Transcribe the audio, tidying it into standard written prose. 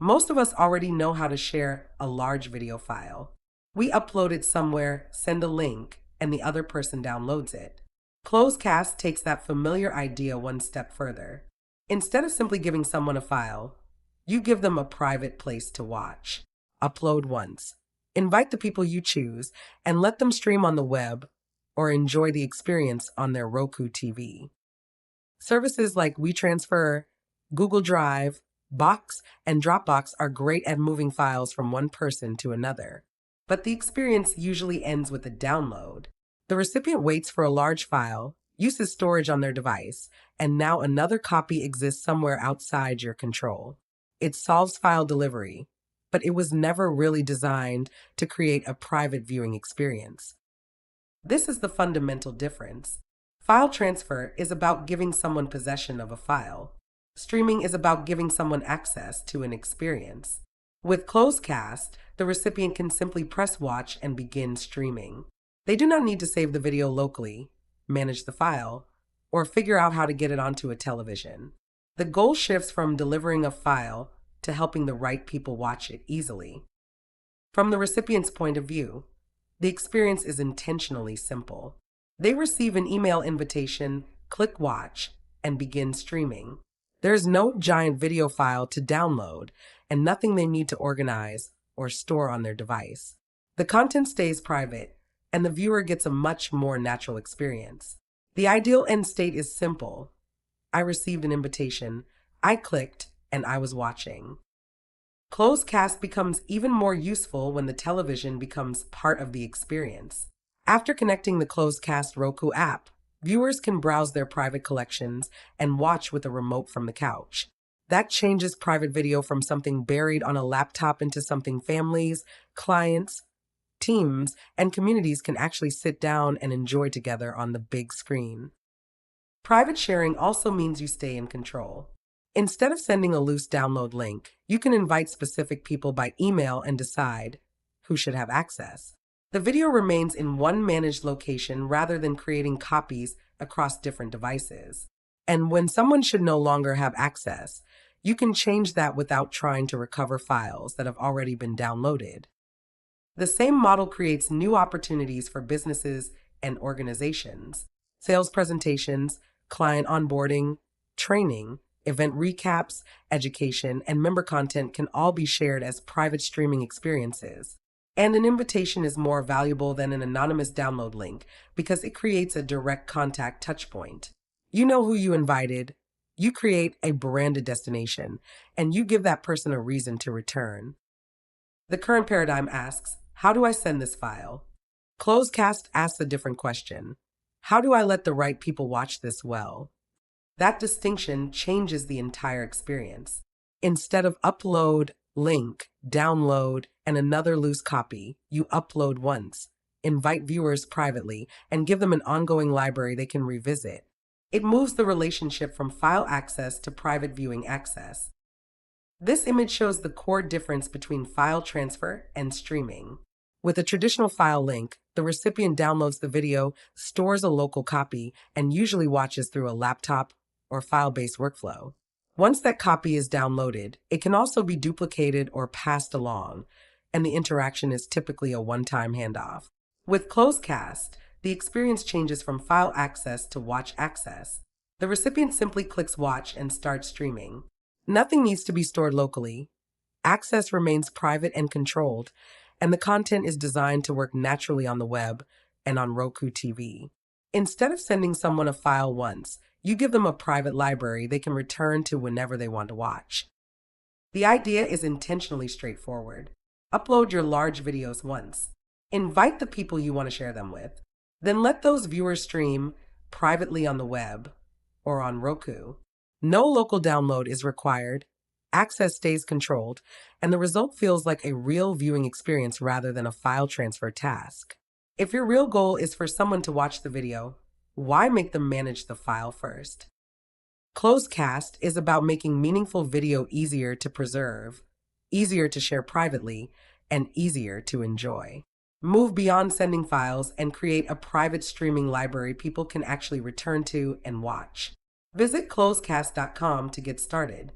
Most of us already know how to share a large video file. We upload it somewhere, send a link, and the other person downloads it. ClosedCast takes that familiar idea one step further. Instead of simply giving someone a file, you give them a private place to watch. Upload once. Invite the people you choose and let them stream on the web or enjoy the experience on their Roku TV. Services like WeTransfer, Google Drive, Box, and Dropbox are great at moving files from one person to another. But the experience usually ends with a download. The recipient waits for a large file, uses storage on their device, and now another copy exists somewhere outside your control. It solves file delivery, but it was never really designed to create a private viewing experience. This is the fundamental difference. File transfer is about giving someone possession of a file. Streaming is about giving someone access to an experience. With ClosedCast, the recipient can simply press watch and begin streaming. They do not need to save the video locally, manage the file, or figure out how to get it onto a television. The goal shifts from delivering a file to helping the right people watch it easily. From the recipient's point of view, the experience is intentionally simple. They receive an email invitation, click watch, and begin streaming. There is no giant video file to download and nothing they need to organize or store on their device. The content stays private, and the viewer gets a much more natural experience. The ideal end state is simple. I received an invitation, I clicked, and I was watching. ClosedCast becomes even more useful when the television becomes part of the experience. After connecting the ClosedCast Roku app, viewers can browse their private collections and watch with a remote from the couch. That changes private video from something buried on a laptop into something families, clients, teams, and communities can actually sit down and enjoy together on the big screen. Private sharing also means you stay in control. Instead of sending a loose download link, you can invite specific people by email and decide who should have access. The video remains in one managed location rather than creating copies across different devices. And when someone should no longer have access, you can change that without trying to recover files that have already been downloaded. The same model creates new opportunities for businesses and organizations. Sales presentations, client onboarding, training, event recaps, education, and member content can all be shared as private streaming experiences. And an invitation is more valuable than an anonymous download link because it creates a direct contact touchpoint. You know who you invited, you create a branded destination, and you give that person a reason to return. The current paradigm asks, how do I send this file? ClosedCast asks a different question. How do I let the right people watch this well? That distinction changes the entire experience. Instead of upload, link, download, and another loose copy, you upload once, invite viewers privately, and give them an ongoing library they can revisit. It moves the relationship from file access to private viewing access. This image shows the core difference between file transfer and streaming. With a traditional file link, the recipient downloads the video, stores a local copy, and usually watches through a laptop or file-based workflow. Once that copy is downloaded, it can also be duplicated or passed along, and the interaction is typically a one-time handoff. With ClosedCast, the experience changes from file access to watch access. The recipient simply clicks watch and starts streaming. Nothing needs to be stored locally. Access remains private and controlled, and the content is designed to work naturally on the web and on Roku TV. Instead of sending someone a file once, you give them a private library they can return to whenever they want to watch. The idea is intentionally straightforward. Upload your large videos once. Invite the people you want to share them with. Then let those viewers stream privately on the web or on Roku. No local download is required. Access stays controlled, and the result feels like a real viewing experience rather than a file transfer task. If your real goal is for someone to watch the video, why make them manage the file first? ClosedCast is about making meaningful video easier to preserve, easier to share privately, and easier to enjoy. Move beyond sending files and create a private streaming library people can actually return to and watch. Visit ClosedCast.com to get started.